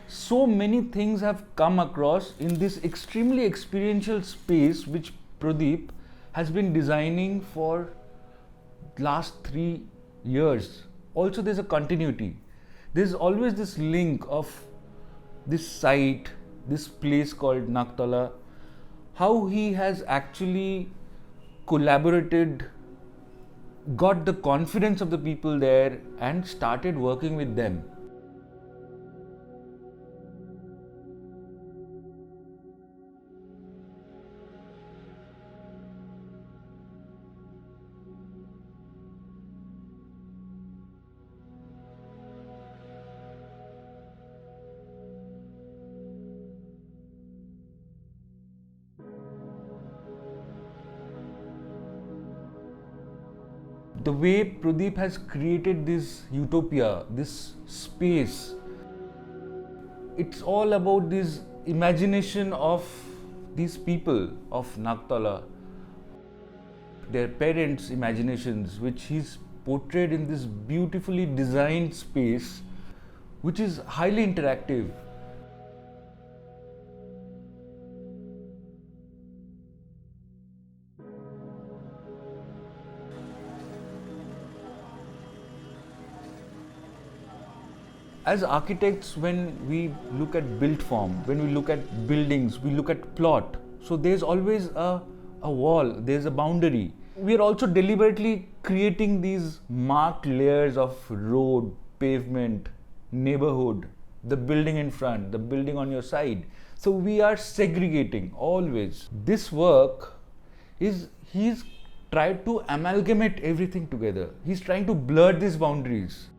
So many things have come across in this extremely experiential space which Pradeep has been designing for last 3 years. Also, there's a continuity. There's always this link of this site, this place called Nagtala, how he has actually collaborated, got the confidence of the people there, and started working with them. The way Pradeep has created this utopia, this space, it's all about this imagination of these people of Nagtala, their parents' imaginations, which he's portrayed in this beautifully designed space, which is highly interactive. As architects, when we look at built form, when we look at buildings, we look at plot. So there's always a wall, there's a boundary. We are also deliberately creating these marked layers of road, pavement, neighborhood, the building in front, the building on your side. So we are segregating always. This work is, he's tried to amalgamate everything together. He's trying to blur these boundaries.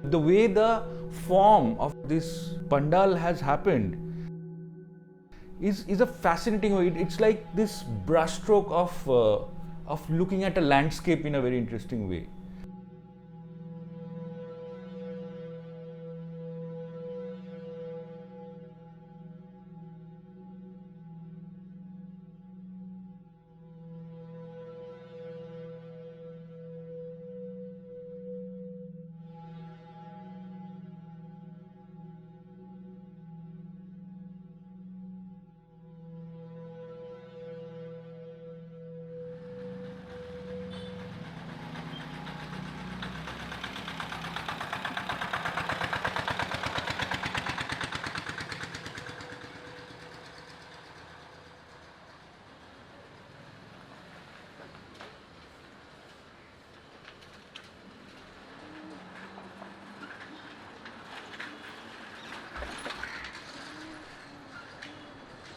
The way the form of this pandal has happened is a fascinating way. It's like this brushstroke of looking at a landscape in a very interesting way.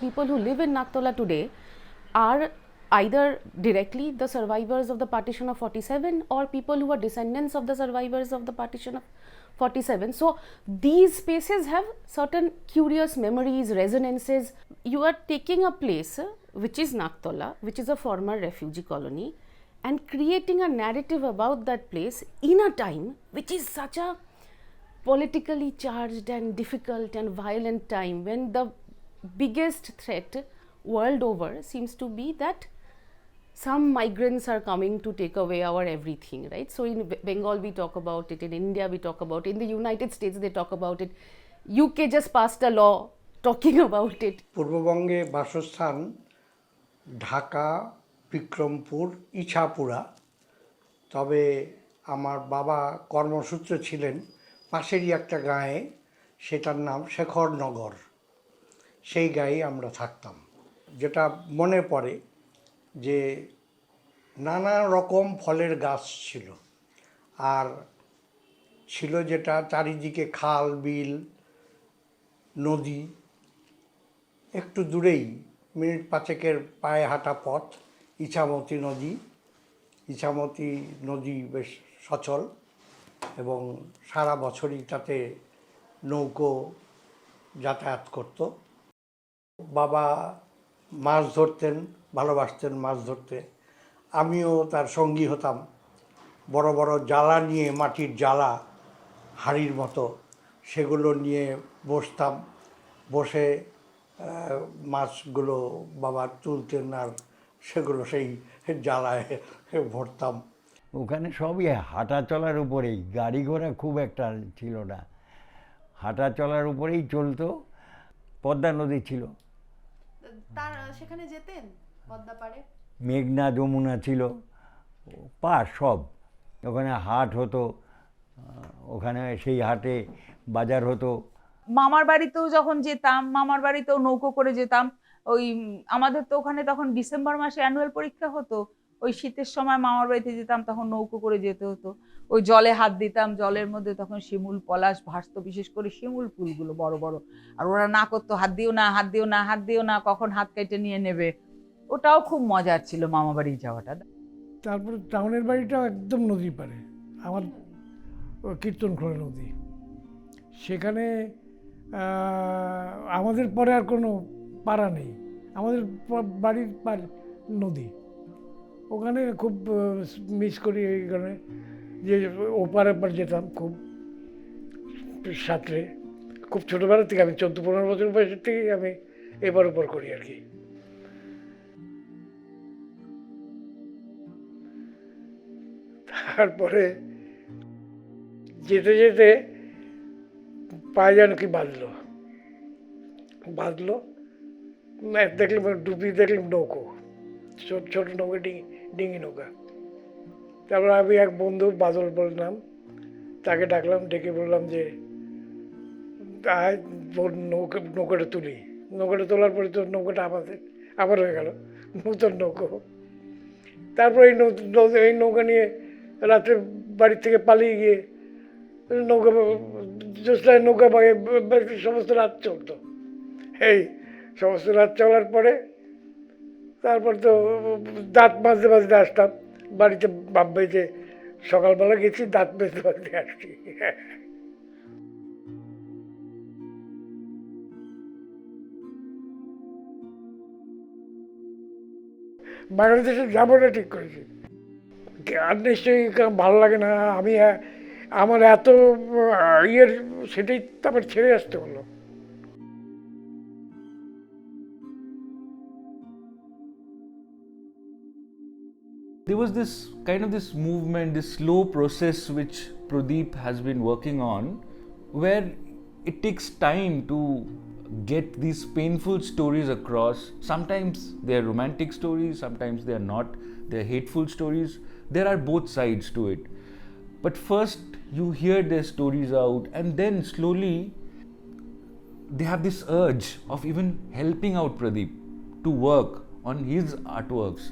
people who live in Nagtola today are either directly the survivors of the partition of 47 or people who are descendants of the survivors of the partition of 47. So these spaces have certain curious memories, resonances. You are taking a place which is Nagtola, which is a former refugee colony, and creating a narrative about that place in a time which is such a politically charged and difficult and violent time, when the biggest threat world over seems to be that some migrants are coming to take away our everything, right? So in Bengal we talk about it, in India we talk about it, in the United States they talk about it, UK just passed a law talking about it. পূর্ববঙ্গে বাসস্থান ঢাকা, বিক্রমপুর, ইছাপুরা। তবে আমার বাবা কর্মসূত্রে ছিলেন পাশেরই একটা গাঁয়ে, সেটার নাম শেখরনগর। সেই গাঁয়ে আমরা থাকতাম। যেটা মনে পড়ে যে নানা রকম ফলের গাছ ছিল, আর ছিল যেটা চারিদিকে খাল, বিল, নদী। একটু দূরেই মিনিট পাঁচেকের পায়ে হাঁটা পথ ইছামতি নদী। ইছামতি নদী বেশ সচল এবং সারা বছরই তাতে নৌকো যাতায়াত করত। বাবা মাছ ধরতেন, ভালোবাসতেন মাছ ধরতে, আমিও তার সঙ্গী হতাম। বড় বড় জালা নিয়ে, মাটির জালা হাঁড়ির মতো, সেগুলো নিয়ে বসতাম। বসে মাছগুলো বাবা তুলতেন আর সেগুলো সেই জালায় ভরতাম। ওখানে সবই হাঁটা চলার উপরেই, গাড়ি ঘোড়া খুব একটা ছিল না, হাঁটা চলার উপরেই চলতো। পদ্মা নদী ছিল, তার সেখানে যেতেন পদ্মা পাড়ে? মেঘনা, যমুনা ছিল, পার সব। ওখানে হাট হতো, ওখানে সেই হাটে বাজার হতো। মামার বাড়িতেও যখন যেতাম, মামার বাড়িতেও নৌকো করে যেতাম। ওই আমাদের তো ওখানে তখন ডিসেম্বর মাসে অ্যানুয়াল পরীক্ষা হতো, ওই শীতের সময় মামার বাড়িতে যেতাম, তখন নৌকো করে যেতে হতো। ওই জলে হাত দিতাম, জলের মধ্যে তখন শিমুল পলাশ ভাসতো, বিশেষ করে শিমুল ফুলগুলো বড় বড়। আর ওরা না করতো হাত দিও না, হাত দিও না, হাত দিও না, কখন হাত কেটে নিয়ে নেবে। ওটাও খুব মজার ছিল মামা বাড়ি যাওয়াটা। তারপরে টাউনের বাড়িটাও একদম নদীর পাড়ে, আমার কীর্তনখোলা নদী। সেখানে আমাদের পরে আর কোনো পাড়া নেই, আমাদের বাড়ির নদী। ওখানে খুব মিস করি এই কারণে যে ওপার এপার যেতাম খুব সাঁতরে। খুব ছোটোবেলা থেকে, আমি 14-15 বছর বয়সের থেকেই আমি এপার ওপার করি আর কি। তারপরে যেতে যেতে পায়ে যেন কি বাঁধলো, দেখলাম ডুবি, দেখলাম নৌকো, ছোট নৌকা, ডিঙি নৌকা। তারপরে আমি এক বন্ধু বাদল বললাম, তাকে ডাকলাম, ডেকে বললাম যে নৌকাটা তুলি। নৌকাটা তোলার পরে তো নৌকাটা আবার হয়ে গেল নতুন নৌকো। তারপর এই নৌকা নিয়ে রাত্রে বাড়ির থেকে পালিয়ে গিয়ে নৌকা সমস্ত রাত চলতো। এই সমস্ত রাত চলার পরে তারপর তো দাঁত মাজতে মাজতে আসতাম বাড়িতে। ভাববে যে সকালবেলা গেছি, দাঁত মাজতে মাজতে আসছি। বাংলাদেশে যাবো না ঠিক করেছি, আর নিশ্চয়ই ভালো লাগে না। আমার এত সেটাই তারপর ছেড়ে আসতে হলো। There was this kind of this movement, this slow process which Pradeep has been working on, where it takes time to get these painful stories across. Sometimes they are romantic stories, sometimes they are not, they are hateful stories. There are both sides to it. But first you hear their stories out, and then slowly they have this urge of even helping out Pradeep to work on his artworks.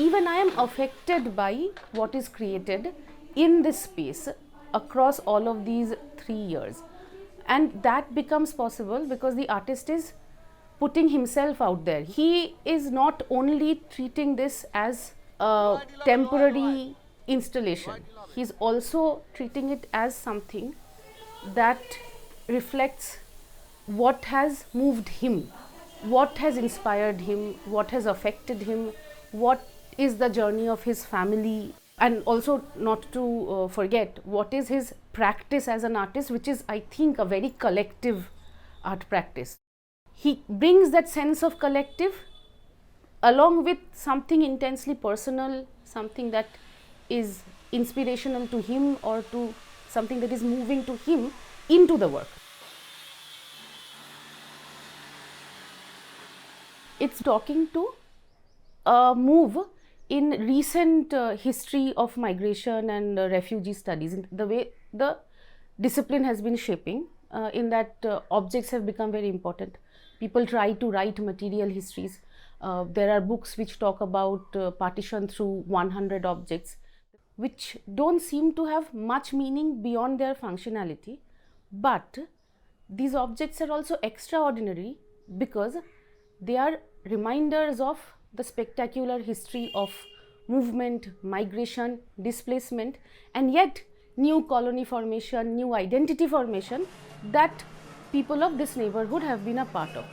even I am affected by what is created in this space across all of these 3 years. And that becomes possible because the artist is putting himself out there. He is not only treating this as a temporary installation, he's also treating it as something that reflects what has moved him, what has inspired him, what has affected him, what is the journey of his family, and also not to forget what is his practice as an artist, which is, I think, a very collective art practice. He brings that sense of collective along with something intensely personal, something that is inspirational to him or to something that is moving to him into the work. It's talking to a move in recent history of migration and refugee studies, in the way the discipline has been shaping, in that objects have become very important. People try to write material histories. There are books which talk about partition through 100 objects, which don't seem to have much meaning beyond their functionality. But these objects are also extraordinary because they are reminders of the spectacular history of movement, migration, displacement, and yet new colony formation, new identity formation that people of this neighborhood have been a part of.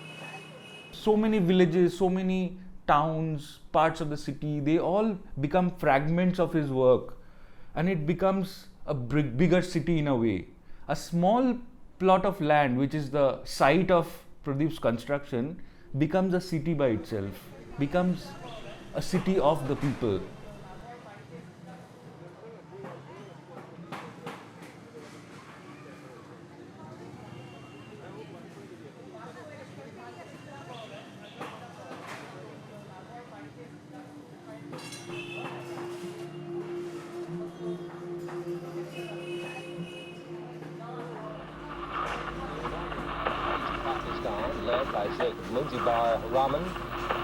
So many villages, so many towns, parts of the city, they all become fragments of his work, and it becomes a bigger city in a way. A small plot of land, which is the site of Pradeep's construction, becomes a city by itself, becomes a city of the people. Led by Sheikh Mujibur Rahman,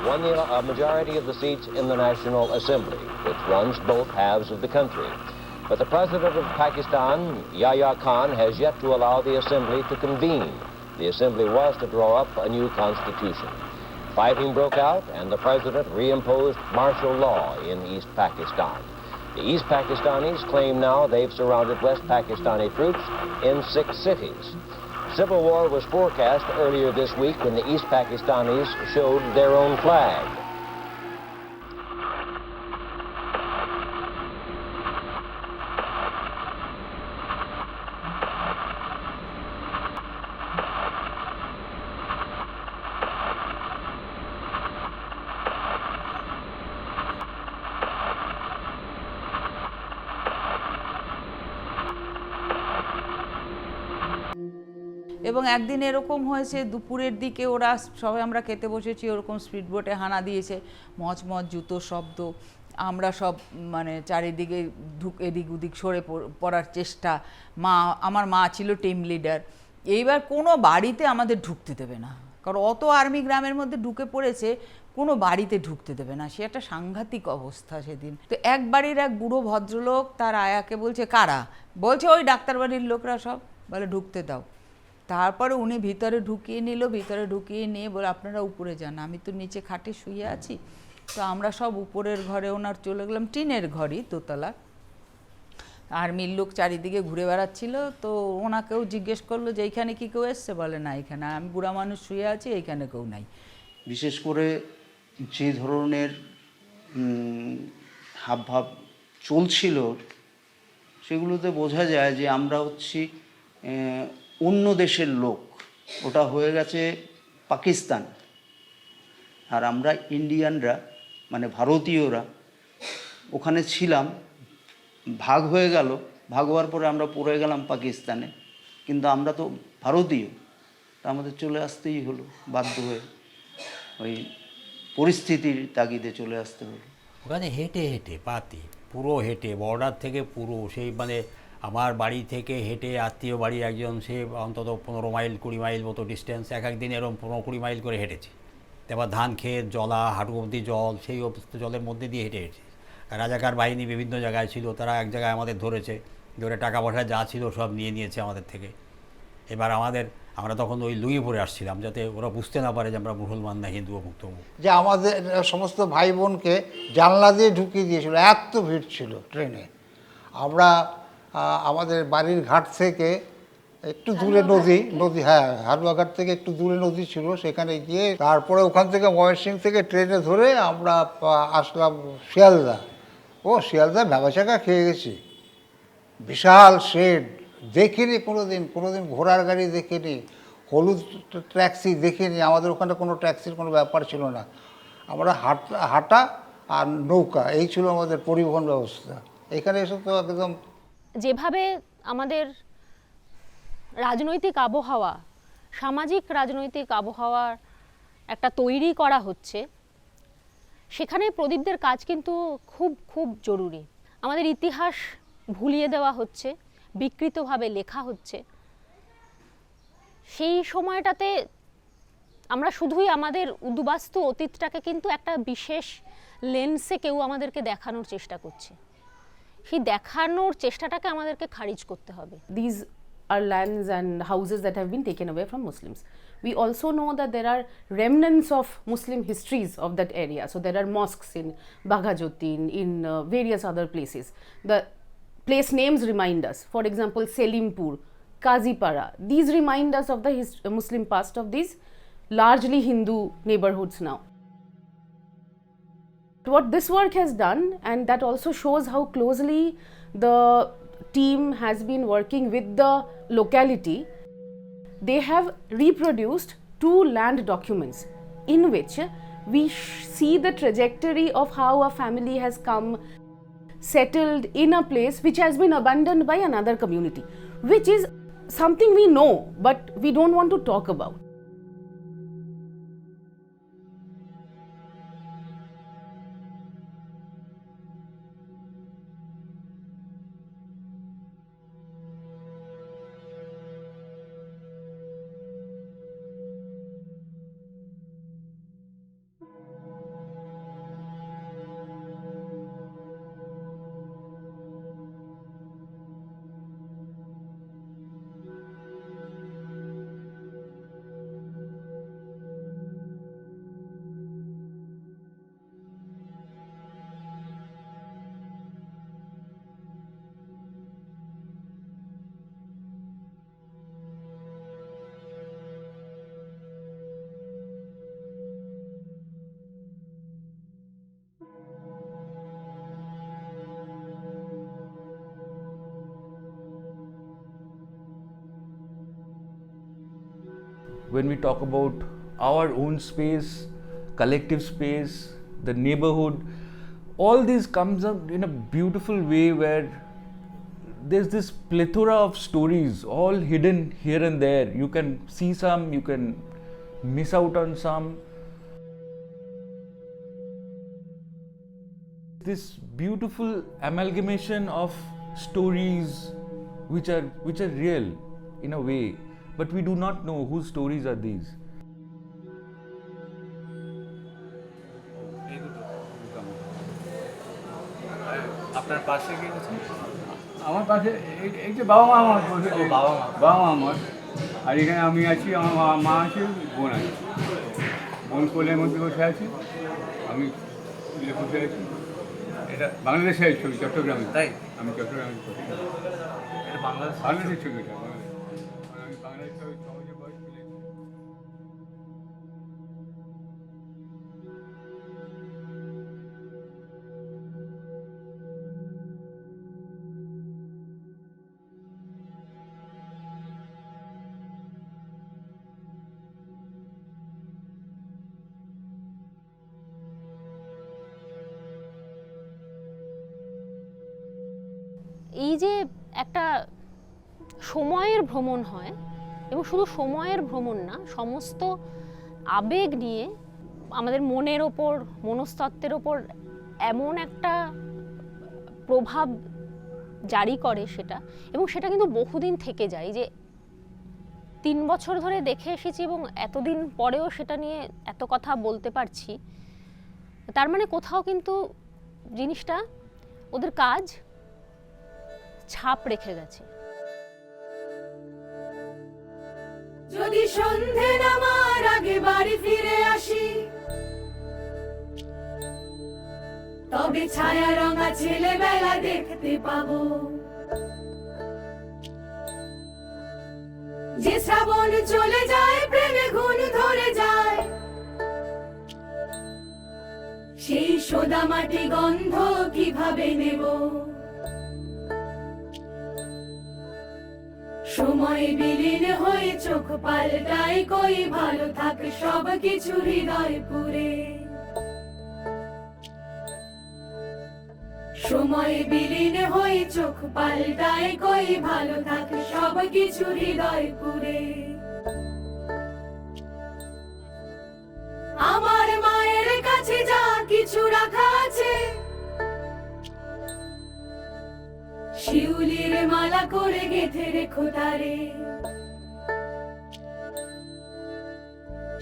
won a majority of the seats in the National Assembly, which runs both halves of the country. But the President of Pakistan, Yahya Khan, has yet to allow the Assembly to convene. The Assembly was to draw up a new constitution. Fighting broke out, and the President reimposed martial law in East Pakistan. The East Pakistanis claim now they've surrounded West Pakistani troops in 6 cities. Civil war was forecast earlier this week when the East Pakistanis showed their own flag. এবং একদিন এরকম হয়েছে দুপুরের দিকে ওরা সবাই আমরা খেতে বসেছি, ওরকম স্পিড বোটে হানা দিয়েছে, মচমচ জুতোর শব্দ, আমরা সব মানে চারিদিকে এদিক ওদিক সরে পড়ার চেষ্টা। আমার মা ছিল টিম লিডার। এইবার কোনো বাড়িতে আমাদের ঢুকতে দেবে না, কারণ অত আর্মি গ্রামের মধ্যে ঢুকে পড়েছে, কোনো বাড়িতে ঢুকতে দেবে না। সে একটা সাংঘাতিক অবস্থা সেদিন। তো এক বাড়ির এক বুড়ো ভদ্রলোক তার আয়াকে বলছে, কারা? বলছে ওই ডাক্তার বাড়ির লোকরা সব, বলে ঢুকতে দাও। তারপরে উনি ভিতরে ঢুকিয়ে নিল, ভিতরে ঢুকিয়ে নিয়ে বলে আপনারা উপরে যান, আমি তো নিচে খাটে শুয়ে আছি। তো আমরা সব উপরের ঘরে ওনার চলে গেলাম, টিনের ঘরই, দোতলা। আর্মির লোক চারিদিকে ঘুরে বেড়াচ্ছিল। তো ওনাকেও জিজ্ঞেস করলো যে এইখানে কি কেউ এসছে? বলে না, এখানে আমি বুড়া মানুষ শুয়ে আছি, এইখানে কেউ নাই। বিশেষ করে যে ধরনের হাবভাব চলছিল সেগুলোতে বোঝা যায় যে আমরা হচ্ছি অন্য দেশের লোক। ওটা হয়ে গেছে পাকিস্তান, আর আমরা ইন্ডিয়ানরা মানে ভারতীয়রা ওখানে ছিলাম, ভাগ হয়ে গেল, ভাগ হওয়ার পরে আমরা পড়ে গেলাম পাকিস্তানে, কিন্তু আমরা তো ভারতীয়, তা আমাদের চলে আসতেই হলো বাধ্য হয়ে, ওই পরিস্থিতির তাগিদে চলে আসতে হলো। ওখানে হেঁটে হেঁটে পুরো হেঁটে বর্ডার থেকে পুরো সেই মানে আমার বাড়ি থেকে হেঁটে আত্মীয় বাড়ি একজন, সে অন্তত 15 মাইল 20 মাইল মতো ডিস্টেন্স, এক একদিন এরকম 15-20 মাইল করে হেঁটেছে। তারপর ধান ক্ষেত, জলা, হাঁটু অবধি জল, সেই অবস্থা জলের মধ্যে দিয়ে হেঁটে হেঁটে রাজাকার বাহিনী বিভিন্ন জায়গায় ছিল, তারা এক জায়গায় আমাদের ধরেছে, ধরে টাকা পয়সা যা ছিল সব নিয়ে নিয়েছে আমাদের থেকে। এবার আমরা তখন ওই লুঙ্গি পরে আসছিলাম, যাতে ওরা বুঝতে না পারে যে আমরা মুসলমান না হিন্দু মুক্ত। যে আমাদের সমস্ত ভাই বোনকে জানলা দিয়ে ঢুকিয়ে দিয়েছিল, এত ভিড় ছিল ট্রেনে। আমরা আমাদের বাড়ির ঘাট থেকে একটু দূরে নদী, হ্যাঁ হালুয়াঘাট থেকে একটু দূরে নদী ছিল, সেখানে গিয়ে তারপরে ওখান থেকে ময়মনসিংহ থেকে ট্রেনে ধরে আমরা আসলাম শিয়ালদা। শিয়ালদা ভ্যাবাচাকা খেয়ে গেছি, বিশাল শেড, দেখিনি কোনোদিন ঘোড়ার গাড়ি দেখিনি, হলুদ ট্যাক্সি দেখিনি। আমাদের ওখানে কোনো ট্যাক্সির কোনো ব্যাপার ছিল না, আমরা হাঁটা আর নৌকা, এই ছিল আমাদের পরিবহন ব্যবস্থা। এখানে এসে তো একদম যেভাবে আমাদের রাজনৈতিক আবহাওয়া, সামাজিক রাজনৈতিক আবহাওয়ার একটা তৈরি করা হচ্ছে, সেখানে প্রদীপদের কাজ কিন্তু খুব খুব জরুরি। আমাদের ইতিহাস ভুলিয়ে দেওয়া হচ্ছে, বিকৃতভাবে লেখা হচ্ছে। সেই সময়টাতে আমরা শুধুই আমাদের উদ্বাস্তু অতীতটাকে কিন্তু একটা বিশেষ লেন্সে কেউ আমাদেরকে দেখানোর চেষ্টা করছে। সেই দেখানোর চেষ্টাটাকে আমাদেরকে খারিজ করতে হবে। These are lands and houses that have been taken away from Muslims. We also know that there are remnants of Muslim histories of that area. So there are mosques in Baghajotin, in various other places. The place names remind us. For example, Selimpur, Kazipara. These remind us of the Muslim past of these largely Hindu neighborhoods now. What this work has done, and that also shows how closely the team has been working with the locality, they have reproduced 2 land documents in which we see the trajectory of how a family has come, settled in a place which has been abandoned by another community, which is something we know but we don't want to talk about. When we talk about our own space, collective space, the neighborhood, all this comes up in a beautiful way where there's this plethora of stories all hidden here and there. You can see some, you can miss out on some. This beautiful amalgamation of stories which are real in a way, but we do not know whose stories are these. আপনার পাশে কে আছে? আমার পাশে এই যে বাবা মা আমার বসে, বাবা মা আমার, আর এখানে আমি আছি, আমার মা আছে, বোন আছে। বোন কোলের মধ্যে বসে আছে, আমি কোলে বসে আছি। এটা বাংলাদেশের ছবি, চট্টগ্রামে। তাই আমি চট্টগ্রামের ছবি, এটা বাংলাদেশের ছবিটা। আমি বাংলাদেশ ছবি সহজে বয়স পেলে। এই যে একটা সময়ের ভ্রমণ হয়, এবং শুধু সময়ের ভ্রমণ না, সমস্ত আবেগ নিয়ে আমাদের মনের ওপর, মনস্তত্ত্বের ওপর এমন একটা প্রভাব জারি করে সেটা, এবং সেটা কিন্তু বহুদিন থেকে যায়। যে 3 বছর ধরে দেখে এসেছি এবং এতদিন পরেও সেটা নিয়ে এত কথা বলতে পারছি, তার মানে কোথাও কিন্তু জিনিসটা ওদের কাজ ছাপ রেখে গেছে। যদি সন্ধে নামার আগে বাড়ি ফিরে আসি, তবে ছায়া রঙা ছেলেবেলা দেখতে পাবো। যে শ্রাবণ চলে যায় প্রেমে গুণ ধরে যায়, সেই সোদা মাটি গন্ধ কিভাবে নেব। সময় বিলীন হয়ে চোখ পাল্টায়, কই ভালো থাকে সব কিছু হৃদয় পুরে। সময় বিলীন হয়ে চোখ পাল্টায়, কই ভালো থাকে সব কিছু হৃদয় পুরে। আমার মায়ের কাছে যা কিছু রাখা আছে, শিউলির মালা করে গেঁথে রেখো তারে।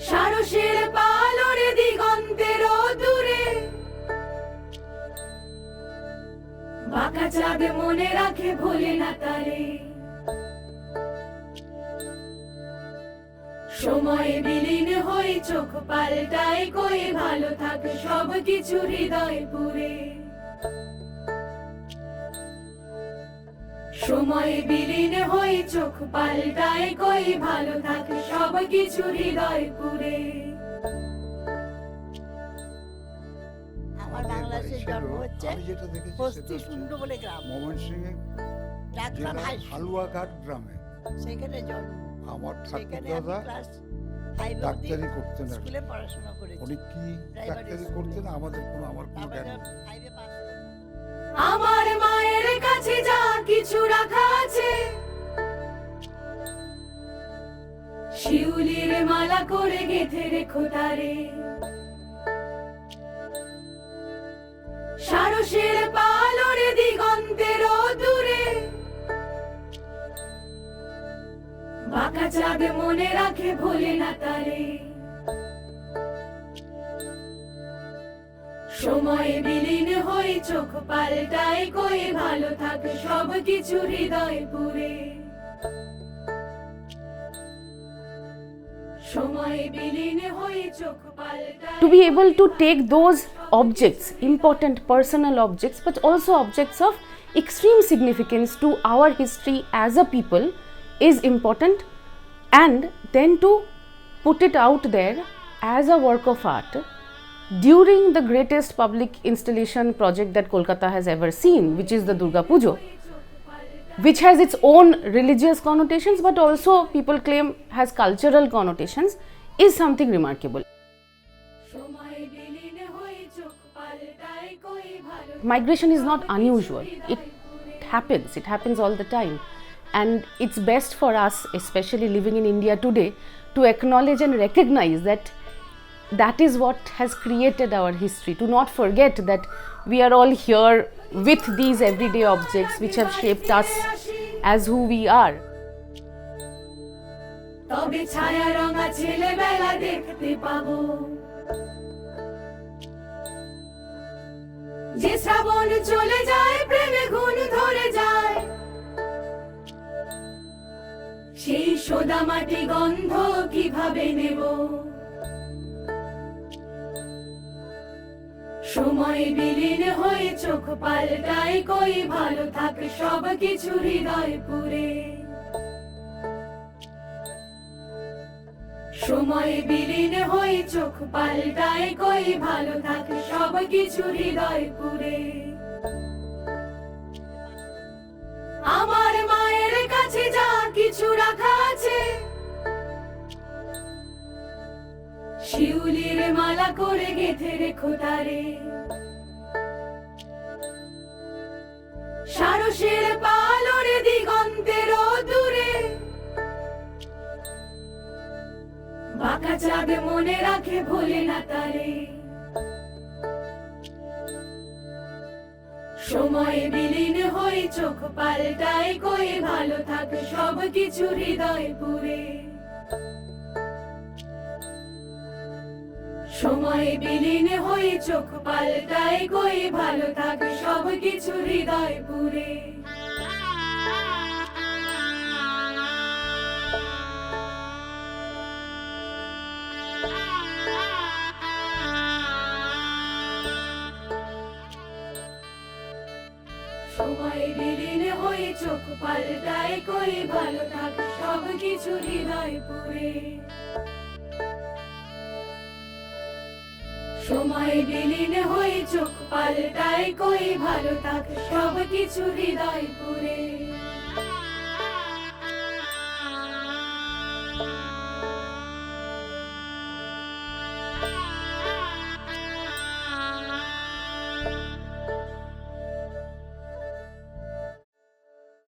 সারসের পালরে দিগন্তের দূরে, বাঁকা চাঁদ মনে রাখে ভোলে না তারে। সময় বিলীন হয়ে চোখ পাল্টায়, কই ভালো থাকে সব কিছু হৃদয় পুরে। সময় বিলীন হয়ে চোখ পাল্টায়, কই ভালো থাকে সব কিছু হৃদয় পুরে। আমার বাংলাদেশের জন্ম হচ্ছে হস্তিশুণ্ড বলে গ্রাম, ময়মনসিংহে হালুয়াঘাট গ্রামে। সেখানে জন্ম। আমার ঠাকুর দাদা ডাক্তারি করতেন, স্কুলে পড়াশোনা করেছি। উনি কি ডাক্তারি করতেন আমার কোনো জ্ঞান নেই। আমার মায়ের কাছে যা কিছু রাখা আছে, শিউলির মালা করে গেঁথে রেখো তারে। সারসের পালরে দিগন্তের দূরে, বাঁকা চাঁদ মনে রাখে ভোলে না তারে। সময় বিলীন হয়ে চোখ পাল্টায়, কই ভালো থাকে সব কিছু হৃদয় পুরে। সময় বিলীন হয়ে চোখ পাল্টায়। To be able to take those objects, important personal objects, but also objects of extreme significance to our history as a people is important, and then to put it out there as a work of art during the greatest public installation project that Kolkata has ever seen, which is the Durga Pujo, which has its own religious connotations but also people claim has cultural connotations, is something remarkable. Migration is not unusual. It happens all the time, and it's best for us, especially living in India today, to acknowledge and recognize that that is what has created our history. To not forget that we are all here with these everyday objects which have shaped us as who we are. তবে ছায়া রঙা ছেলেবেলা দেখতে পাবো, যে শ্রাবণ চলে যায় প্রেমে গুণ ধরে যায়, সেই সোদা মাটি গন্ধ কিভাবে নেব। সময় বিলীন হয়ে চোখ পাল্টায়, কই ভালো থাকে সব কিছু হৃদয় পুরে। সময় বিলীন হয়ে চোখ পাল্টায়, কই ভালো থাকে সব কিছু হৃদয় পুরে। আমার মায়ের কাছে যা কিছু রাখা আছে, শিউলির মালা করে গেঁথে রেখো তারে। সারসের পালরে দিগন্তের দূরে, বাঁকা চাঁদ মনে রাখে ভোলে না তারে। সময় বিলীন হয়ে চোখ পাল্টায়, কই ভালো থাকে সব কিছু হৃদয় পুরে। সময় বিলীন হয়ে চোখ পাল্টায় কই ভালো থাক সব কিছু হৃদয় পুরে সময় বিলীন হয়ে চোখ পাল্টায় কই ভালো থাক সব কিছু হৃদয় পুরে সময় বিলীন হয়ে চোখ পাল্টায় কই ভালো থাক সব কিছু হৃদয় পুরে